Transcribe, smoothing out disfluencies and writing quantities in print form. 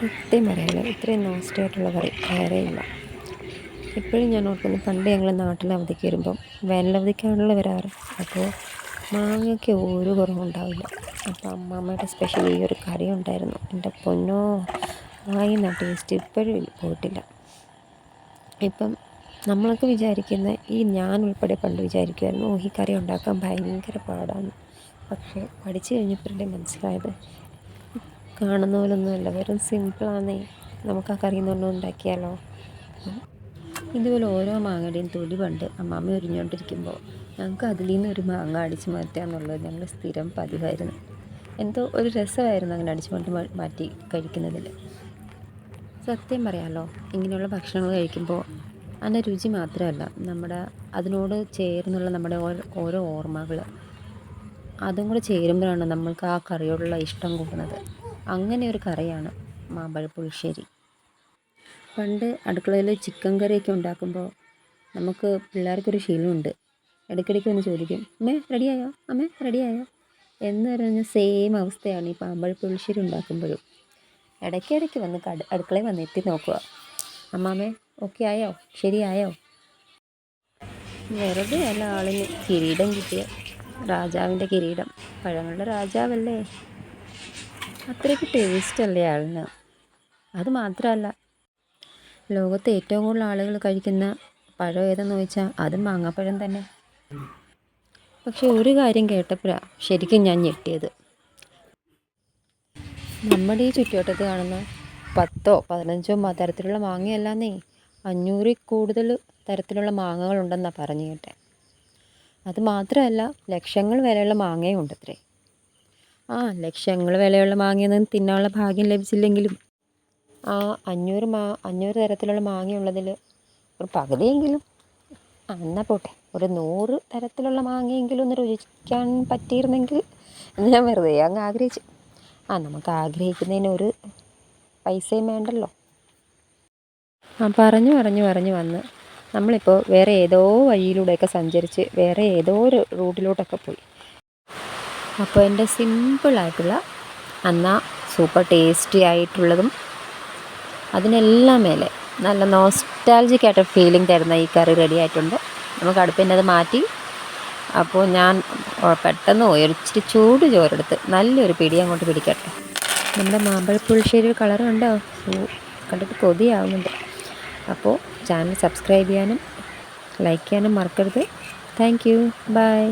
സത്യം പറയാലോ, ഇത്രയും നാസ്റ്റിയായിട്ടുള്ള കറി വേറെ ഇല്ല. ഇപ്പോഴും ഞാൻ ഓർക്കുന്നു, പണ്ട് ഞങ്ങൾ നാട്ടിൽ അവധിക്ക് വരുമ്പം വേനലവധിക്കാണല്ലോ വരാറ്. അപ്പോൾ മാങ്ങയ്ക്ക് ഒരു കുറവുണ്ടാവില്ല. അപ്പോൾ അമ്മാമ്മയുടെ സ്പെഷ്യൽ ഈ ഒരു കറി ഉണ്ടായിരുന്നു. എൻ്റെ പൊന്നോ, വായിന്ന ടേസ്റ്റ് ഇപ്പോഴും പോയിട്ടില്ല. ഇപ്പം നമ്മളൊക്കെ വിചാരിക്കുന്ന, ഞാൻ ഉൾപ്പെടെ പണ്ട് വിചാരിക്കുമായിരുന്നു, ഈ കറി ഉണ്ടാക്കാൻ ഭയങ്കര പാടാണ്. പക്ഷേ പഠിച്ചു കഴിഞ്ഞപ്പോഴല്ലേ മനസ്സിലായത്, കാണുന്ന പോലൊന്നുമല്ല, വെറും സിമ്പിളാന്നേ. നമുക്ക് ആ കറിയിൽ നിന്നൊന്നും ഉണ്ടാക്കിയാലോ. ഇതുപോലെ ഓരോ മാങ്ങയുടെയും തൊലി പണ്ട് അമ്മാമ്മ ഉരിഞ്ഞുകൊണ്ടിരിക്കുമ്പോൾ ഞങ്ങൾക്ക് അതിൽ നിന്ന് ഒരു മാങ്ങ അടിച്ച് മാറ്റുക എന്നുള്ളത് ഞങ്ങൾ സ്ഥിരം പതിവായിരുന്നു. എന്തോ ഒരു രസമായിരുന്നു അങ്ങനെ അടിച്ച് മാറ്റി കഴിക്കുന്നതിൽ. സത്യം പറയാമല്ലോ, ഇങ്ങനെയുള്ള ഭക്ഷണങ്ങൾ കഴിക്കുമ്പോൾ അതിൻ്റെ രുചി മാത്രമല്ല, അതിനോട് ചേർന്നുള്ള നമ്മുടെ ഓരോ ഓർമ്മകൾ അതും കൂടെ ചേരുമ്പോഴാണ് നമ്മൾക്ക് ആ കറിയോടുള്ള ഇഷ്ടം കൂടുന്നത്. അങ്ങനെ ഒരു കറിയാണ് മാമ്പഴ പുളിശ്ശേരി. പണ്ട് അടുക്കളയിൽ ചിക്കൻ കറിയൊക്കെ ഉണ്ടാക്കുമ്പോൾ നമുക്ക് പിള്ളേർക്കൊരു ശീലമുണ്ട്. ഇടയ്ക്കിടയ്ക്ക് ഒന്ന് ചോദിക്കും, അമ്മേ റെഡിയായോ, അമ്മേ റെഡിയായോ എന്ന് പറഞ്ഞ സെയിം അവസ്ഥയാണ് ഈ മാമ്പഴ പുളിശ്ശേരി ഉണ്ടാക്കുമ്പോഴും. ഇടയ്ക്കിടയ്ക്ക് വന്ന് അടുക്കളയിൽ വന്ന് എത്തി നോക്കുക, അമ്മാമ്മേ ഓക്കെ ആയോ, ശരിയായോ. വെറുതെ അല്ല ആളിന് കിരീടം കിട്ടിയ രാജാവിൻ്റെ കിരീടം. പഴങ്ങളുടെ രാജാവല്ലേ, അത്രയ്ക്ക് ടേസ്റ്റല്ലേ ആളിന്. അത് മാത്രമല്ല, ലോകത്തെ ഏറ്റവും കൂടുതൽ ആളുകൾ കഴിക്കുന്ന പഴം ഏതെന്ന് ചോദിച്ചാൽ അത് മാങ്ങാപ്പഴം തന്നെ. പക്ഷെ ഒരു കാര്യം കേട്ടപ്പോഴാണ് ശരിക്കും ഞാൻ ഞെട്ടിയത്. നമ്മുടെ ഈ ചുറ്റുവട്ടത്ത് കാണുന്ന 10 15 തരത്തിലുള്ള മാങ്ങയല്ലാന്നേ, 500 കൂടുതൽ തരത്തിലുള്ള മാങ്ങകളുണ്ടെന്നാണ് പറഞ്ഞു കേട്ടെ. അത് മാത്രമല്ല, ലക്ഷങ്ങൾ വിലയുള്ള മാങ്ങയും ഉണ്ടത്രേ. ലക്ഷങ്ങൾ വിലയുള്ള മാങ്ങയൊന്നും തിന്നാനുള്ള ഭാഗ്യം ലഭിച്ചില്ലെങ്കിലും 500 തരത്തിലുള്ള മാങ്ങയുള്ളതിൽ ഒരു പകുതിയെങ്കിലും, എന്നാൽ പോട്ടെ, ഒരു 100 തരത്തിലുള്ള മാങ്ങയെങ്കിലും ഒന്ന് രുചിക്കാൻ പറ്റിയിരുന്നെങ്കിൽ എന്ന് ഞാൻ വെറുതെ അങ്ങ് ആഗ്രഹിച്ചു. നമുക്ക് ആഗ്രഹിക്കുന്നതിന് ഒരു പൈസയും വേണ്ടല്ലോ. പറഞ്ഞു വന്ന് നമ്മളിപ്പോൾ വേറെ ഏതോ വഴിയിലൂടെയൊക്കെ സഞ്ചരിച്ച് വേറെ ഏതോ ഒരു റൂട്ടിലോട്ടൊക്കെ പോയി. അപ്പോൾ എൻ്റെ സിമ്പിളായിട്ടുള്ള എന്നാൽ സൂപ്പർ ടേസ്റ്റി ആയിട്ടുള്ളതും അതിനെല്ലാം മേലെ നല്ല നോസ്റ്റാൾജിക് ആയിട്ട് ഫീലിംഗ് തരുന്ന ഈ കറി റെഡി ആയിട്ടുണ്ട്. നമുക്ക് അടുപ്പിൻ്റെ അത് മാറ്റി. അപ്പോൾ ഞാൻ പെട്ടെന്ന് ഇച്ചിരി ചൂട് ചോറെടുത്ത് നല്ലൊരു പിടി അങ്ങോട്ട് പിടിക്കട്ടെ. നമ്മുടെ മാമ്പഴ പുളിശ്ശേരി കളർ കണ്ടോ, കണ്ടിട്ട് കൊതിയാവുന്നുണ്ട്. അപ്പോൾ ചാനൽ സബ്സ്ക്രൈബ് ചെയ്യാനും ലൈക്ക് ചെയ്യാനും മറക്കരുത്. Thank you, by.